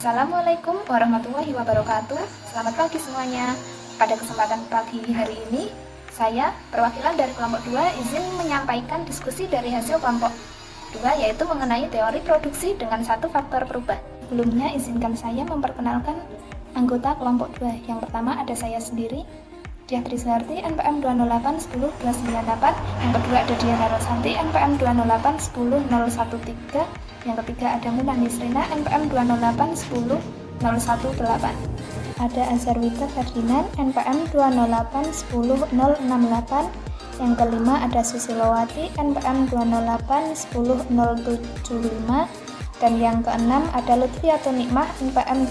Assalamualaikum warahmatullahi wabarakatuh. Selamat pagi semuanya. Pada kesempatan pagi hari ini, saya perwakilan dari kelompok 2 izin menyampaikan diskusi dari hasil kelompok 2, yaitu mengenai teori produksi dengan satu faktor perubah. Sebelumnya izinkan saya memperkenalkan anggota kelompok 2. Yang pertama ada saya sendiri, Diah Trisarti, NPM 20810-298. Yang kedua ada Diana Rosanti, NPM 20810-013. Yang ketiga ada Muna Nisrina, NPM 20810-018. Ada Azharwita Ferdinand, NPM 20810-068. Yang kelima ada Susilowati, NPM 20810-075. Dan yang keenam ada Lutfiatun Nikmah, NPM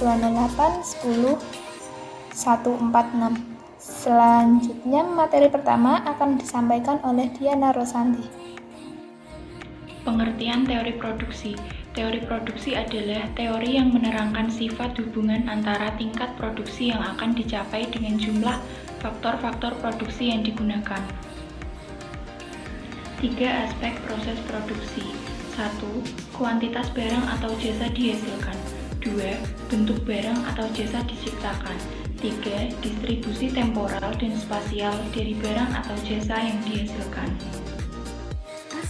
20810-146. Selanjutnya materi pertama akan disampaikan oleh Diana Rosanti. Pengertian teori produksi. Teori produksi adalah teori yang menerangkan sifat hubungan antara tingkat produksi yang akan dicapai dengan jumlah faktor-faktor produksi yang digunakan. 3 aspek proses produksi. 1. Kuantitas barang atau jasa dihasilkan. 2. Bentuk barang atau jasa diciptakan. 3. Distribusi temporal dan spasial dari barang atau jasa yang dihasilkan.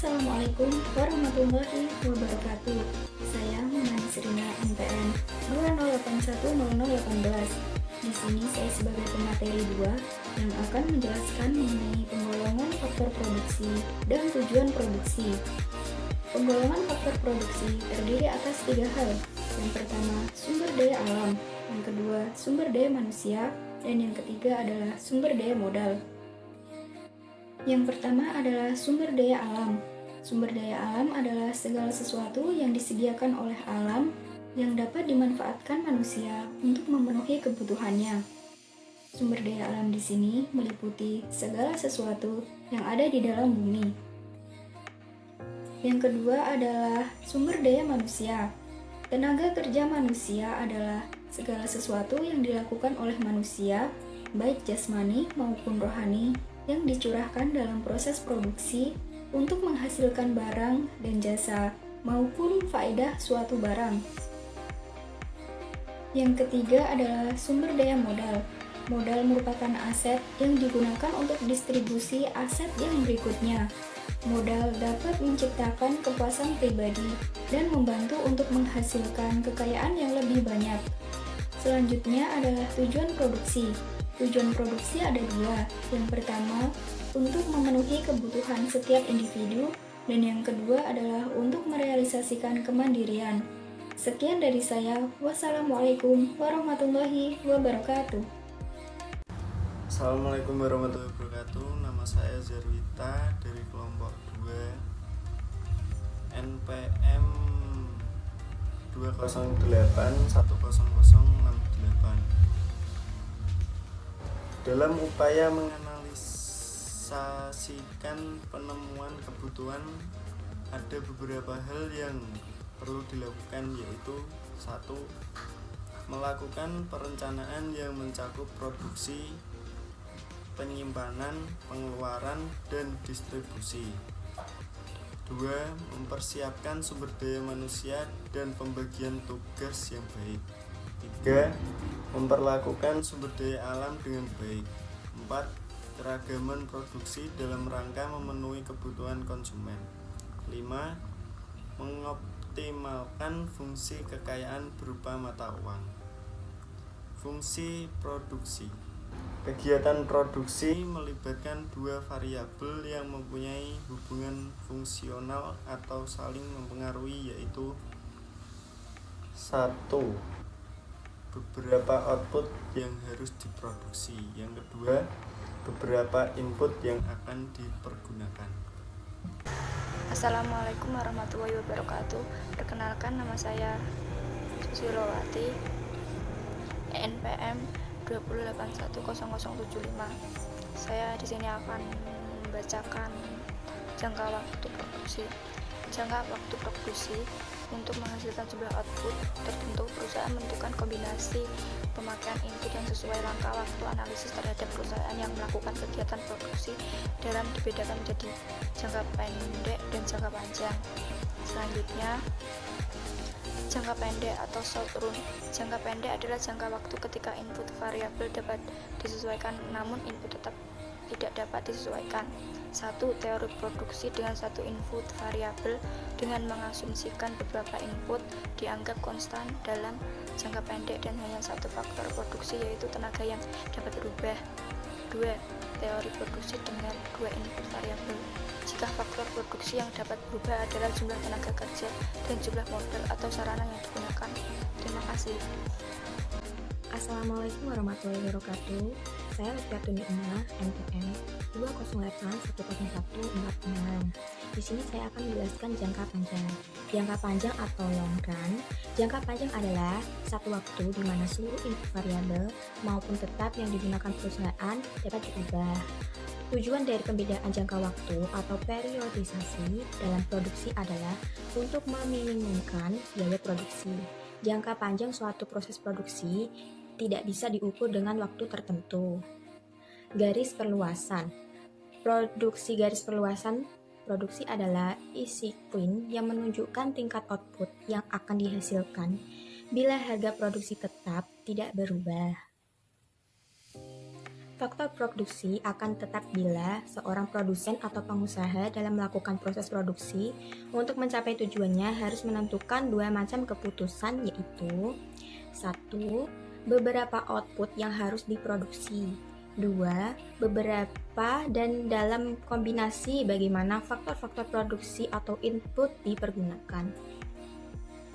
Assalamualaikum warahmatullahi wabarakatuh. Saya Muna Nisrina, NPM 20810-018. Di sini saya sebagai pemateri 2 yang akan menjelaskan mengenai penggolongan faktor produksi dan tujuan produksi. Penggolongan faktor produksi terdiri atas 3 hal. Yang pertama, sumber daya alam. Yang kedua, sumber daya manusia. Dan yang ketiga adalah sumber daya modal. Yang pertama adalah sumber daya alam. Sumber daya alam adalah segala sesuatu yang disediakan oleh alam yang dapat dimanfaatkan manusia untuk memenuhi kebutuhannya. Sumber daya alam di sini meliputi segala sesuatu yang ada di dalam bumi. Yang kedua adalah sumber daya manusia. Tenaga kerja manusia adalah segala sesuatu yang dilakukan oleh manusia, baik jasmani maupun rohani, yang dicurahkan dalam proses produksi untuk menghasilkan barang dan jasa maupun faedah suatu barang. Yang ketiga adalah sumber daya modal. Modal merupakan aset yang digunakan untuk distribusi aset yang berikutnya. Modal dapat menciptakan kepuasan pribadi dan membantu untuk menghasilkan kekayaan yang lebih banyak. Selanjutnya adalah tujuan produksi. Tujuan produksi ada 2. Yang pertama, untuk memenuhi kebutuhan setiap individu, dan yang kedua adalah untuk merealisasikan kemandirian. Sekian dari saya. Wassalamualaikum warahmatullahi wabarakatuh. Assalamualaikum warahmatullahi wabarakatuh. Nama saya Azharwita dari kelompok 2 NPM 208100068. Dalam upaya menganalisasikan penemuan kebutuhan, ada beberapa hal yang perlu dilakukan, yaitu 1. Melakukan perencanaan yang mencakup produksi, penyimpanan, pengeluaran, dan distribusi. 2. Mempersiapkan sumber daya manusia dan pembagian tugas yang baik. 3. Memperlakukan sumber daya alam dengan baik. 4. Keragaman produksi dalam rangka memenuhi kebutuhan konsumen. 5. Mengoptimalkan fungsi kekayaan berupa mata uang. Fungsi produksi. Kegiatan produksi melibatkan 2 variabel yang mempunyai hubungan fungsional atau saling mempengaruhi, yaitu 1. Beberapa output yang harus diproduksi. Yang kedua, beberapa input yang akan dipergunakan. Assalamualaikum warahmatullahi wabarakatuh. Perkenalkan, nama saya Susilowati, NPM 208100075. Saya di sini akan membacakan jangka waktu produksi. Jangka waktu produksi untuk menghasilkan sebuah output tertentu, perusahaan menentukan kombinasi pemakaian input yang sesuai langkah waktu analisis terhadap perusahaan yang melakukan kegiatan produksi dalam dibedakan menjadi jangka pendek dan jangka panjang. Selanjutnya, Jangka pendek atau short run. Jangka pendek adalah jangka waktu ketika input variabel dapat disesuaikan namun input tetap tidak dapat disesuaikan. 1. Teori produksi dengan satu input variabel dengan mengasumsikan beberapa input dianggap konstan dalam jangka pendek dan hanya satu faktor produksi yaitu tenaga yang dapat berubah. 2. Teori produksi dengan dua input variabel. Jika faktor produksi yang dapat berubah adalah jumlah tenaga kerja dan jumlah modal atau sarana yang digunakan. Terima kasih. Assalamualaikum warahmatullahi wabarakatuh. Saya Lutfiatun Ni'mah, MTM 208101446. Di sini saya akan menjelaskan jangka panjang. Jangka panjang atau long run. Jangka panjang adalah satu waktu di mana seluruh input variabel maupun tetap yang digunakan perusahaan dapat diubah. Tujuan dari pembedaan jangka waktu atau periodisasi dalam produksi adalah untuk meminimumkan biaya produksi. Jangka panjang suatu proses produksi tidak bisa diukur dengan waktu tertentu. Garis perluasan. Produksi garis perluasan produksi adalah isi point yang menunjukkan tingkat output yang akan dihasilkan bila harga produksi tetap tidak berubah. Faktor produksi akan tetap bila seorang produsen atau pengusaha dalam melakukan proses produksi untuk mencapai tujuannya harus menentukan dua macam keputusan, yaitu 1. Beberapa output yang harus diproduksi. 2. Beberapa dan dalam kombinasi bagaimana faktor-faktor produksi atau input dipergunakan.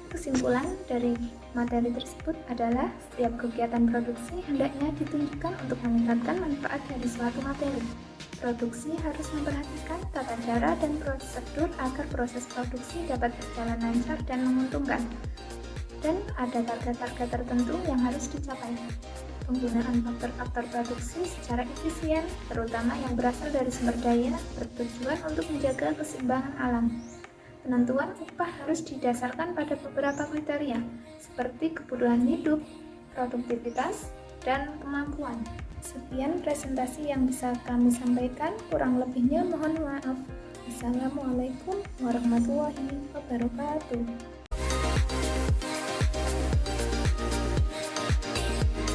Kesimpulan dari materi tersebut adalah setiap kegiatan produksi hendaknya ditunjukkan untuk meningkatkan manfaat dari suatu materi. Produksi harus memperhatikan tata cara dan prosedur agar proses produksi dapat berjalan lancar dan menguntungkan. Dan ada target-target tertentu yang harus dicapai. Penggunaan faktor-faktor produksi secara efisien, terutama yang berasal dari sumber daya, bertujuan untuk menjaga keseimbangan alam. Penentuan upah harus didasarkan pada beberapa kriteria, seperti kebutuhan hidup, produktivitas, dan kemampuan. Sekian presentasi yang bisa kami sampaikan, kurang lebihnya mohon maaf. Assalamualaikum warahmatullahi wabarakatuh.